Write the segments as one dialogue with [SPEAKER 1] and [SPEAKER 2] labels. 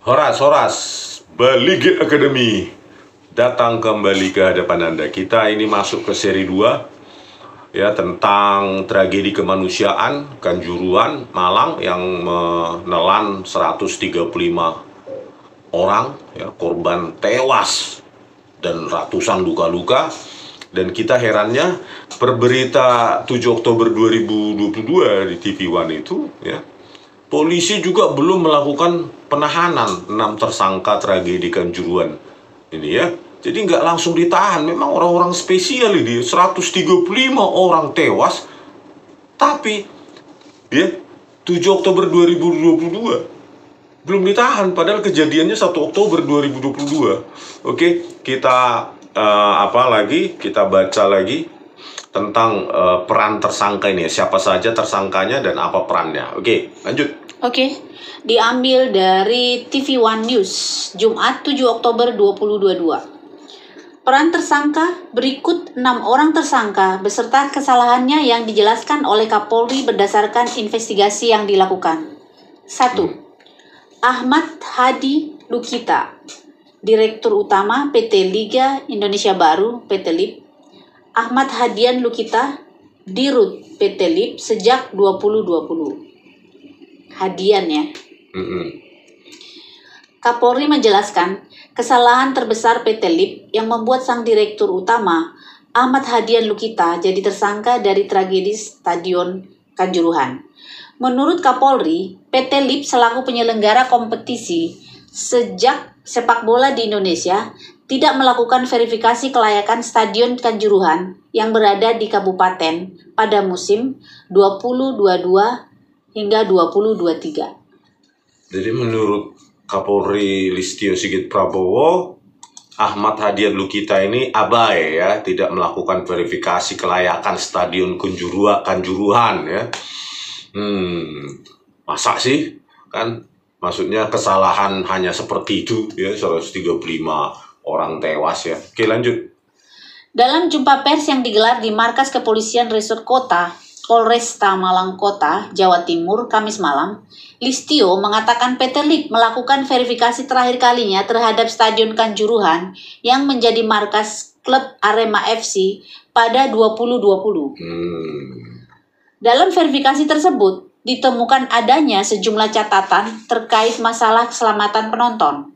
[SPEAKER 1] Horas, Horas, Balige Academy datang kembali ke hadapan Anda. Kita ini masuk ke seri 2 ya, tentang tragedi kemanusiaan Kanjuruhan, Malang yang menelan 135 orang ya, korban tewas dan ratusan luka-luka. Dan kita herannya per berita 7 Oktober 2022 di TV One itu ya, polisi juga belum melakukan penahanan 6 tersangka tragedi Kanjuruhan ini ya. Jadi nggak langsung ditahan. Memang orang-orang spesial ini, 135 orang tewas. Tapi ya 7 Oktober 2022 belum ditahan, padahal kejadiannya 1 Oktober 2022. Oke, kita kita baca lagi tentang peran tersangka ini, siapa saja tersangkanya dan apa perannya. Oke, lanjut.
[SPEAKER 2] Oke, diambil dari TV One News, Jumat 7 Oktober 2022. Peran tersangka berikut 6 orang tersangka beserta kesalahannya yang dijelaskan oleh Kapolri berdasarkan investigasi yang dilakukan. 1. Ahmad Hadi Lukita, Direktur Utama PT Liga Indonesia Baru PT LIP. Ahmad Hadian Lukita, Dirut PT LIP sejak 2020. Hadian ya. Kapolri menjelaskan kesalahan terbesar PT LIP yang membuat sang Direktur Utama Ahmad Hadian Lukita jadi tersangka dari tragedi Stadion Kanjuruhan. Menurut Kapolri, PT LIP selaku penyelenggara kompetisi sejak sepak bola di Indonesia tidak melakukan verifikasi kelayakan Stadion Kanjuruhan yang berada di kabupaten pada musim 2022 hingga 2023.
[SPEAKER 1] Jadi menurut Kapolri Listio Sigit Prabowo, Ahmad Hadian Lukita ini abai ya, tidak melakukan verifikasi kelayakan Stadion Kanjuruhan ya. Masa sih? Kan maksudnya kesalahan hanya seperti itu ya, 135 orang tewas ya. Oke, lanjut.
[SPEAKER 2] Dalam jumpa pers yang digelar di Markas Kepolisian Resort Kota, Polresta Malang Kota, Jawa Timur, Kamis malam, Listio mengatakan PT LIP melakukan verifikasi terakhir kalinya terhadap Stadion Kanjuruhan yang menjadi markas klub Arema FC pada 2020. Dalam verifikasi tersebut, ditemukan adanya sejumlah catatan terkait masalah keselamatan penonton.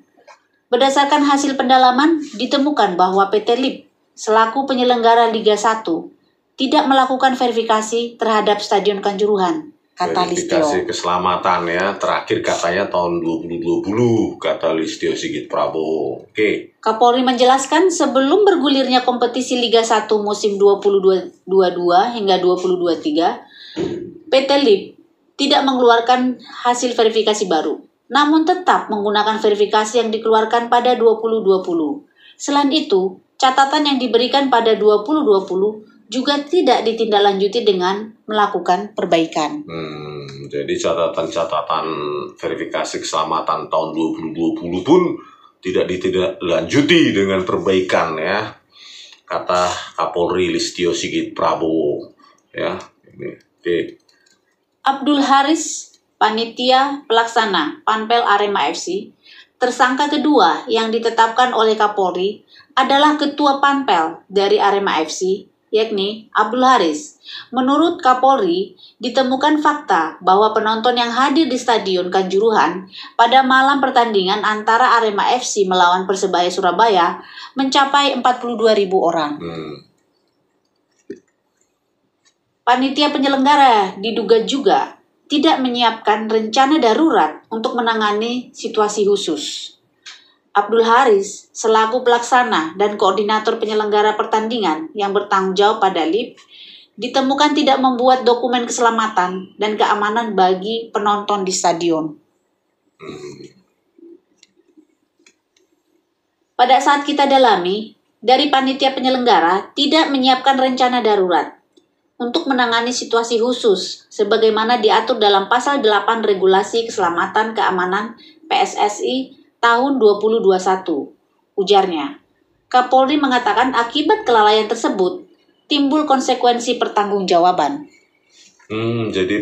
[SPEAKER 2] Berdasarkan hasil pendalaman, ditemukan bahwa PT LIP selaku penyelenggara Liga 1 tidak melakukan verifikasi terhadap Stadion Kanjuruhan, kata Listio.
[SPEAKER 1] Verifikasi keselamatan ya, terakhir katanya tahun 2020, kata Listio Sigit Prabowo. Oke.
[SPEAKER 2] Kapolri menjelaskan sebelum bergulirnya kompetisi Liga 1 musim 2022 hingga 2023, PT LIP tidak mengeluarkan hasil verifikasi baru, namun tetap menggunakan verifikasi yang dikeluarkan pada 2020. Selain itu, catatan yang diberikan pada 2020 juga tidak ditindaklanjuti dengan melakukan perbaikan.
[SPEAKER 1] Jadi catatan-catatan verifikasi keselamatan tahun 2020 pun tidak ditindaklanjuti dengan perbaikan ya, kata Kapolri Listio Sigit Prabowo ya. Ini. Oke.
[SPEAKER 2] Abdul Haris, panitia pelaksana Panpel Arema FC, tersangka kedua yang ditetapkan oleh Kapolri adalah ketua Panpel dari Arema FC, yakni Abdul Haris. Menurut Kapolri, ditemukan fakta bahwa penonton yang hadir di Stadion Kanjuruhan pada malam pertandingan antara Arema FC melawan Persebaya Surabaya mencapai 42.000 orang. Panitia penyelenggara diduga juga tidak menyiapkan rencana darurat untuk menangani situasi khusus. Abdul Haris, selaku pelaksana dan koordinator penyelenggara pertandingan yang bertanggung jawab pada LIP, ditemukan tidak membuat dokumen keselamatan dan keamanan bagi penonton di stadion. Pada saat kita dalami, dari panitia penyelenggara tidak menyiapkan rencana darurat untuk menangani situasi khusus sebagaimana diatur dalam pasal 8 Regulasi Keselamatan Keamanan PSSI tahun 2021, ujarnya. Kapolri mengatakan akibat kelalaian tersebut timbul konsekuensi pertanggungjawaban.
[SPEAKER 1] Jadi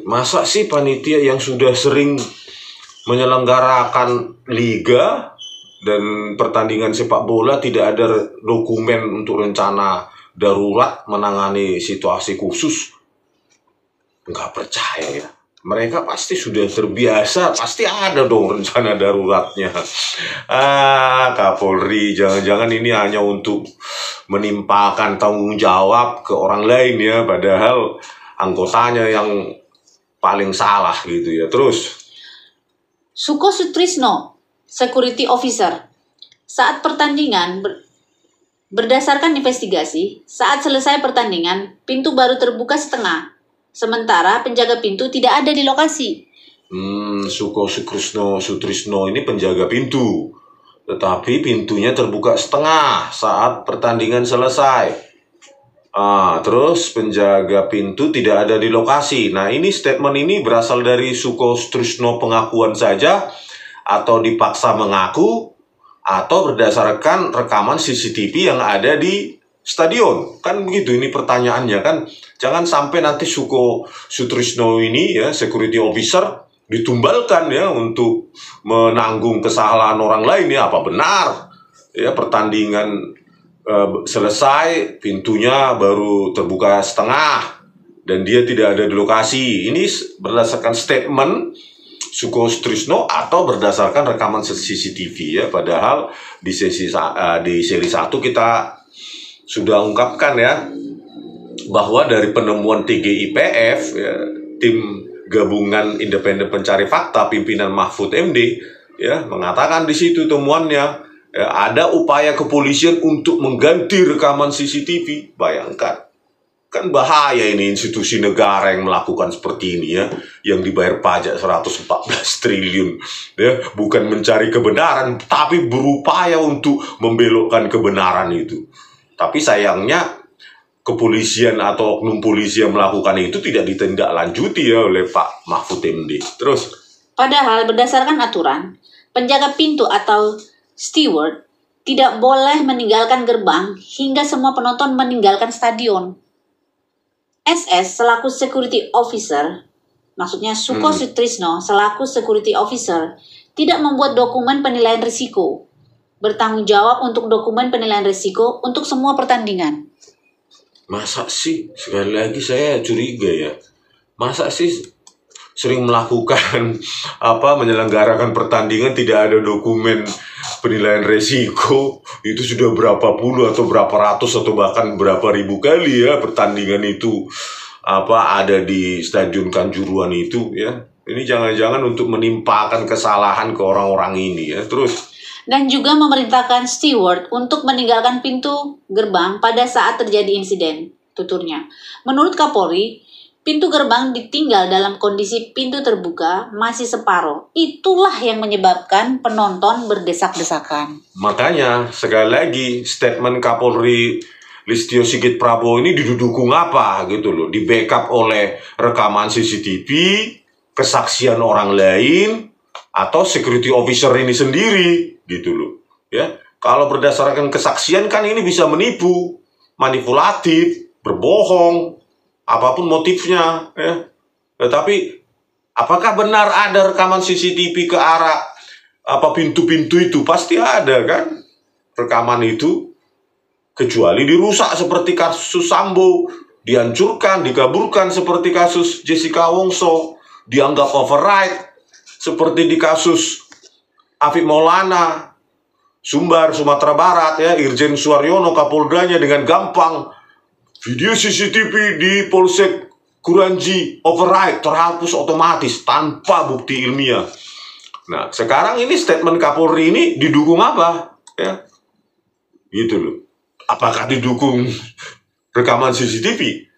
[SPEAKER 1] masa sih panitia yang sudah sering menyelenggarakan liga dan pertandingan sepak bola tidak ada dokumen untuk rencana darurat menangani situasi khusus. Nggak percaya ya. Mereka pasti sudah terbiasa, pasti ada dong rencana daruratnya. Kapolri, jangan-jangan ini hanya untuk menimpakan tanggung jawab ke orang lain ya, padahal anggotanya yang paling salah gitu ya. Terus
[SPEAKER 2] Suko Sutrisno, Security Officer. Saat pertandingan, berdasarkan investigasi, saat selesai pertandingan, pintu baru terbuka setengah. Sementara penjaga pintu tidak ada di lokasi.
[SPEAKER 1] Suko Sutrisno ini penjaga pintu. Tetapi pintunya terbuka setengah saat pertandingan selesai. Terus penjaga pintu tidak ada di lokasi. Nah, ini statement ini berasal dari Suko Sutrisno pengakuan saja, atau dipaksa mengaku, atau berdasarkan rekaman CCTV yang ada di stadion. Kan begitu ini pertanyaannya kan. Jangan sampai nanti Suko Sutrisno ini ya, security officer, ditumbalkan ya untuk menanggung kesalahan orang lain ya. Apa benar ya pertandingan selesai, pintunya baru terbuka setengah dan dia tidak ada di lokasi? Ini berdasarkan statement Suko Sutrisno atau berdasarkan rekaman CCTV ya. Padahal di seri 1 kita sudah ungkapkan ya bahwa dari penemuan TGIPF ya, tim gabungan independen pencari fakta pimpinan Mahfud MD ya mengatakan di situ temuannya ya, ada upaya kepolisian untuk mengganti rekaman CCTV. Bayangkan, kan bahaya ini institusi negara yang melakukan seperti ini ya, yang dibayar pajak 114 triliun ya, bukan mencari kebenaran tapi berupaya untuk membelokkan kebenaran itu. Tapi sayangnya kepolisian atau oknum polisi yang melakukan itu tidak ditindaklanjuti ya oleh Pak Mahfud MD. Terus,
[SPEAKER 2] padahal berdasarkan aturan, penjaga pintu atau steward tidak boleh meninggalkan gerbang hingga semua penonton meninggalkan stadion. SS selaku security officer, maksudnya Suko Sutrisno selaku security officer, tidak membuat dokumen penilaian risiko. Bertanggung jawab untuk dokumen penilaian risiko untuk semua pertandingan.
[SPEAKER 1] Masa sih, sekali lagi saya curiga ya, masa sih sering melakukan menyelenggarakan pertandingan tidak ada dokumen penilaian resiko? Itu sudah berapa puluh atau berapa ratus atau bahkan berapa ribu kali ya pertandingan itu ada di Stadion Kanjuruhan itu ya. Ini jangan-jangan untuk menimpakan kesalahan ke orang-orang ini ya. Terus,
[SPEAKER 2] dan juga memerintahkan steward untuk meninggalkan pintu gerbang pada saat terjadi insiden, tuturnya. Menurut Kapolri, pintu gerbang ditinggal dalam kondisi pintu terbuka masih separuh. Itulah yang menyebabkan penonton berdesak-desakan.
[SPEAKER 1] Makanya, sekali lagi, statement Kapolri Listio Sigit Prabowo ini didukung apa gitu loh. Di backup oleh rekaman CCTV, kesaksian orang lain, atau security officer ini sendiri gitu loh ya. Kalau berdasarkan kesaksian kan ini bisa menipu, manipulatif, berbohong, apapun motifnya ya. Tetapi apakah benar ada rekaman CCTV ke arah pintu-pintu itu? Pasti ada kan rekaman itu, kecuali dirusak seperti kasus Sambo, dihancurkan, dikaburkan seperti kasus Jessica Wongso, dianggap override seperti di kasus Afif Maulana, Sumbar, Sumatera Barat ya, Irjen Suaryono Kapoldanya dengan gampang video CCTV di Polsek Kuranji override, terhapus otomatis tanpa bukti ilmiah. Nah, sekarang ini statement Kapolri ini didukung apa ya? Gitu loh. Apakah didukung rekaman CCTV?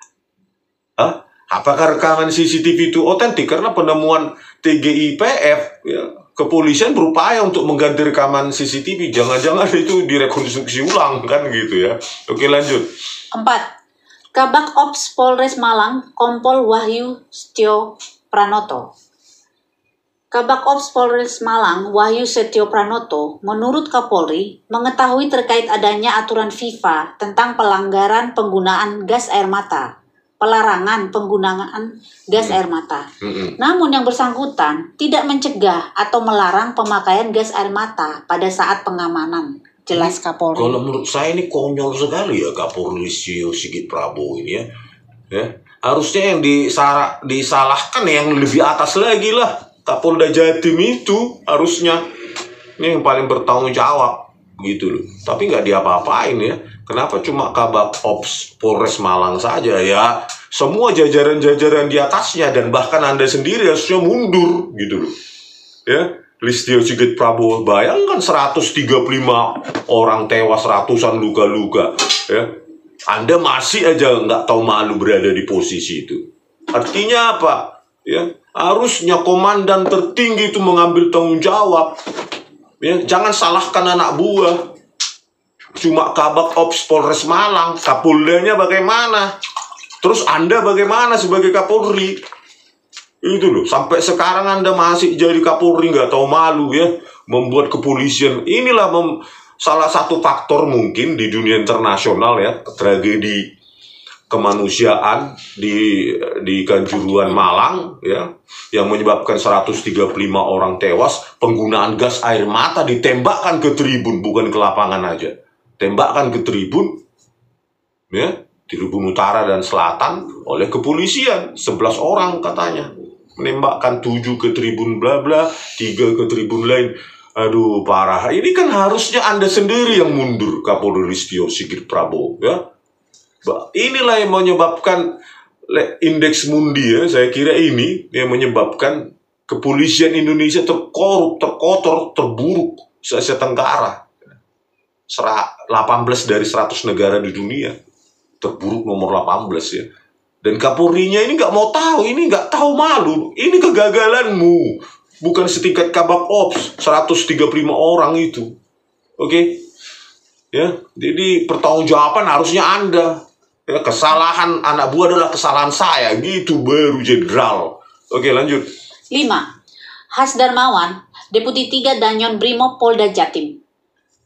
[SPEAKER 1] Apakah rekaman CCTV itu otentik? Karena penemuan TGIPF ya, kepolisian berupaya untuk mengganti rekaman CCTV. Jangan-jangan itu direkonstruksi ulang kan gitu ya. Oke, lanjut.
[SPEAKER 2] 4. Kabak Ops Polres Malang, Kompol Wahyu Setio Pranoto. Kabak Ops Polres Malang, Wahyu Setio Pranoto, menurut Kapolri, mengetahui terkait adanya aturan FIFA tentang pelanggaran penggunaan gas air mata pelarangan penggunaan gas air mata. Namun yang bersangkutan tidak mencegah atau melarang pemakaian gas air mata pada saat pengamanan. Jelas Kapolri.
[SPEAKER 1] Kalau menurut saya ini konyol sekali ya Kapolri Listio Sigit Prabowo ini ya. Harusnya yang disalahkan yang lebih atas lagi lah. Kapolda Jatim itu harusnya ini yang paling bertanggung jawab gitu loh. Tapi nggak diapa-apain ya. Kenapa cuma Kabak Ops Polres Malang saja ya? Semua jajaran-jajaran di atasnya dan bahkan Anda sendiri harusnya mundur gitu loh. Ya, Listio Sigit Prabowo, bayangkan 135 orang tewas, ratusan luka-luka ya. Anda masih aja nggak tahu malu berada di posisi itu. Artinya apa? Ya, harusnya komandan tertinggi itu mengambil tanggung jawab. Ya, jangan salahkan anak buah. Cuma Kabak Ops Polres Malang, Kapoldanya bagaimana? Terus Anda bagaimana sebagai Kapolri? Itu loh, sampai sekarang Anda masih jadi Kapolri, nggak tahu malu ya, membuat kepolisian. Inilah salah satu faktor mungkin di dunia internasional ya, tragedi kemanusiaan di Kanjuruhan Malang ya, yang menyebabkan 135 orang tewas, penggunaan gas air mata ditembakkan ke tribun, bukan ke lapangan aja. Tembakkan ke tribun ya, tribun utara dan selatan oleh kepolisian, 11 orang katanya. Menembakkan 7 ke tribun bla bla, 3 ke tribun lain. Aduh parah. Ini kan harusnya Anda sendiri yang mundur, Kapolri Listio Sigit Prabowo ya. Inilah yang menyebabkan indeks Mundi ya, saya kira ini yang menyebabkan kepolisian Indonesia terkorup, terkotor, terburuk se-Asia Tenggara. 18 dari 100 negara di dunia, terburuk nomor 18 ya. Dan Kapolrinya ini nggak mau tahu, ini nggak tahu malu. Ini kegagalanmu, bukan setingkat Kabak Ops 135 orang itu. Oke? Ya, jadi pertanggungjawaban harusnya Anda. Ya, kesalahan anak buah adalah kesalahan saya, gitu baru jenderal. Oke, lanjut.
[SPEAKER 2] 5. Has Darmawan, Deputi 3 Danyon Brimob Polda Jatim.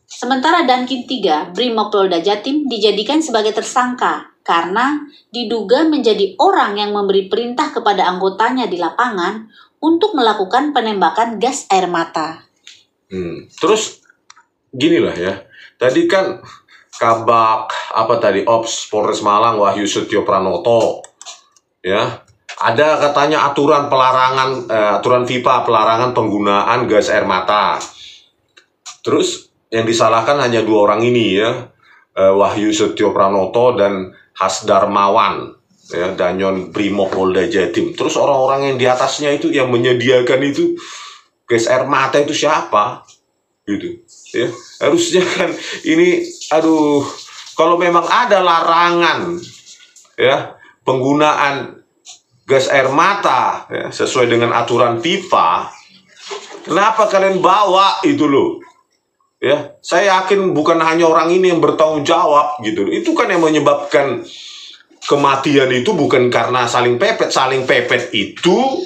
[SPEAKER 2] Sementara Dankin 3 Brimob Polda Jatim dijadikan sebagai tersangka karena diduga menjadi orang yang memberi perintah kepada anggotanya di lapangan untuk melakukan penembakan gas air mata.
[SPEAKER 1] Terus ginilah ya, tadi kan Kabak Ops Polres Malang Wahyu Setio Pranoto ya, ada katanya aturan FIFA pelarangan penggunaan gas air mata. Terus yang disalahkan hanya 2 orang ini ya, Wahyu Setio Pranoto dan Has Darmawan ya, Danyon Brimob Polda Jatim. Terus orang-orang yang di atasnya itu yang menyediakan itu gas air mata itu siapa? Gitu ya. Harusnya kan ini, aduh, kalau memang ada larangan ya penggunaan gas air mata ya, sesuai dengan aturan FIFA, kenapa kalian bawa itu loh? Ya, saya yakin bukan hanya orang ini yang bertanggung jawab gitu. Itu kan yang menyebabkan kematian itu bukan karena saling pepet. Saling pepet itu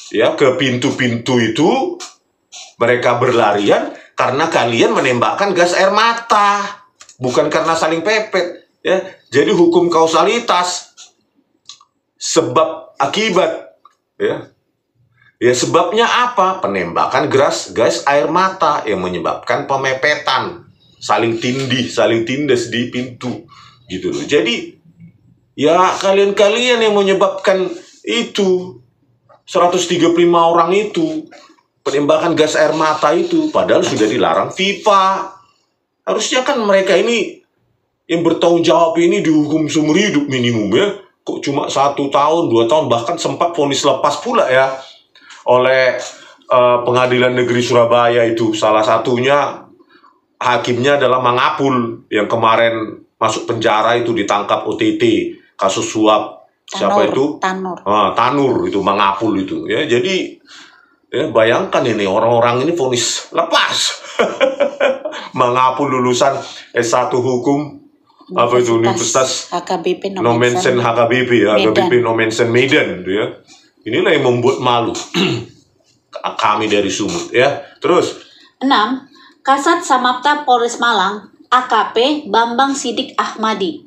[SPEAKER 1] ya, ke pintu-pintu itu mereka berlarian karena kalian menembakkan gas air mata, bukan karena saling pepet ya. Jadi hukum kausalitas sebab akibat ya. Ya sebabnya apa? Penembakan gas air mata yang menyebabkan pemepetan, saling tindih, saling tindas di pintu gitu loh. Jadi ya kalian-kalian yang menyebabkan itu 135 orang itu penembakan gas air mata itu, padahal sudah dilarang FIFA. Harusnya kan mereka ini yang bertanggung jawab ini dihukum seumur hidup minimum ya. Kok cuma 1 tahun, 2 tahun, bahkan sempat vonis lepas pula ya oleh Pengadilan Negeri Surabaya itu. Salah satunya hakimnya adalah Mangapul yang kemarin masuk penjara itu, ditangkap OTT kasus suap. Siapa itu? Tanur itu, Mangapul itu ya. Jadi ya, bayangkan ini orang-orang ini vonis lepas. Mangapul lulusan S1 hukum Universitas
[SPEAKER 2] HKBP
[SPEAKER 1] Nomensen HKBP Nomensen Medan gitu ya. Inilah yang membuat malu kami dari Sumut ya. Terus
[SPEAKER 2] 6. Kasat Samapta Polres Malang AKP Bambang Sidik Ahmadi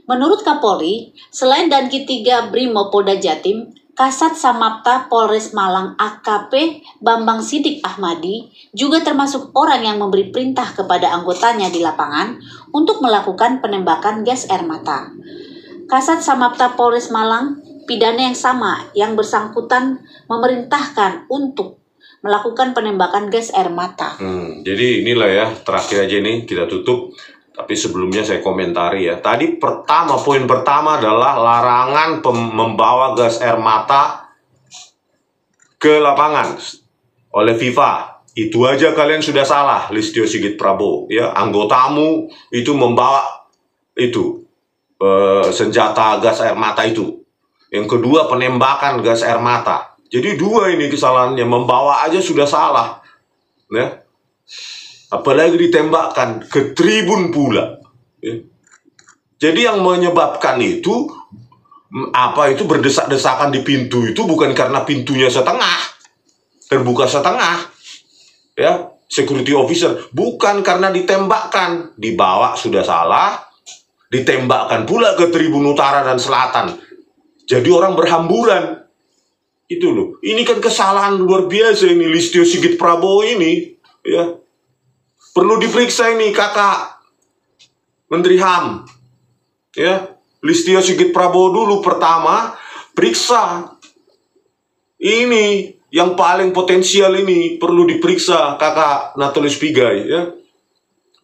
[SPEAKER 2] Menurut Kapolri, selain Danki 3 Brimo Polda Jatim, Kasat Samapta Polres Malang AKP Bambang Sidik Ahmadi juga termasuk orang yang memberi perintah kepada anggotanya di lapangan untuk melakukan penembakan gas air mata. Kasat Samapta Polres Malang, pidana yang sama yang bersangkutan memerintahkan untuk melakukan penembakan gas air mata.
[SPEAKER 1] Jadi inilah ya, terakhir aja nih kita tutup. Tapi sebelumnya saya komentari ya. Tadi poin pertama adalah larangan membawa gas air mata ke lapangan oleh FIFA. Itu aja kalian sudah salah, Listio Sigit Prabowo. Ya, anggotamu itu membawa itu senjata gas air mata itu. Yang kedua, penembakan gas air mata. Jadi dua ini kesalahannya, membawa aja sudah salah, ya. Apalagi ditembakkan ke tribun pula, ya. Jadi yang menyebabkan itu berdesak-desakan di pintu itu bukan karena pintunya terbuka setengah, ya, security officer, bukan karena ditembakkan, dibawa sudah salah, ditembakkan pula ke tribun utara dan selatan. Jadi orang berhamburan. Itu loh. Ini kan kesalahan luar biasa ini Listio Sigit Prabowo ini, ya. Perlu diperiksa ini kakak Menteri HAM. Ya, Listio Sigit Prabowo dulu pertama periksa. Ini yang paling potensial ini perlu diperiksa kakak Natalius Pigai, ya.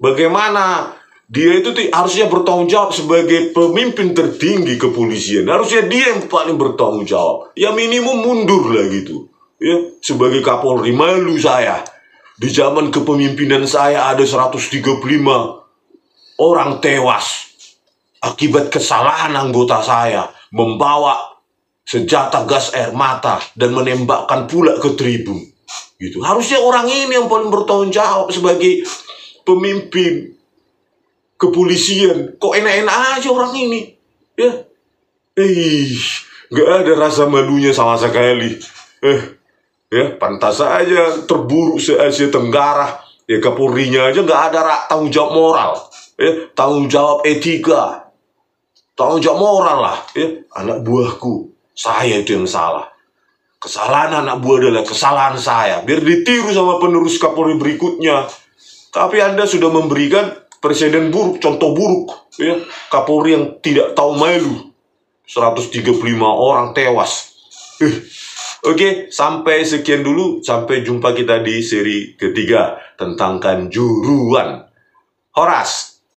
[SPEAKER 1] Bagaimana dia itu harusnya bertanggung jawab sebagai pemimpin tertinggi kepolisian. Harusnya dia yang paling bertanggung jawab. Ya minimum mundur lah gitu. Ya, sebagai Kapolri, malu saya. Di zaman kepemimpinan saya ada 135 orang tewas akibat kesalahan anggota saya membawa senjata gas air mata dan menembakkan pula ke tribun. Gitu. Harusnya orang ini yang paling bertanggung jawab sebagai pemimpin kepolisian. Kok enak-enak aja orang ini, ya. Gak ada rasa malunya sama sekali. Ya, pantas aja terburuk se-Asia Tenggara. Ya, Kapolrinya aja gak ada tanggung jawab moral, ya, tanggung jawab etika, tanggung jawab moral lah, ya. Anak buahku, saya itu yang salah. Kesalahan anak buah adalah kesalahan saya. Biar ditiru sama penerus Kapolri berikutnya. Tapi Anda sudah memberikan presiden buruk, contoh buruk, ya. Kapolri yang tidak tahu malu. 135 orang tewas. Oke, sampai sekian dulu. Sampai jumpa kita di seri ketiga tentang Kanjuruhan. Horas.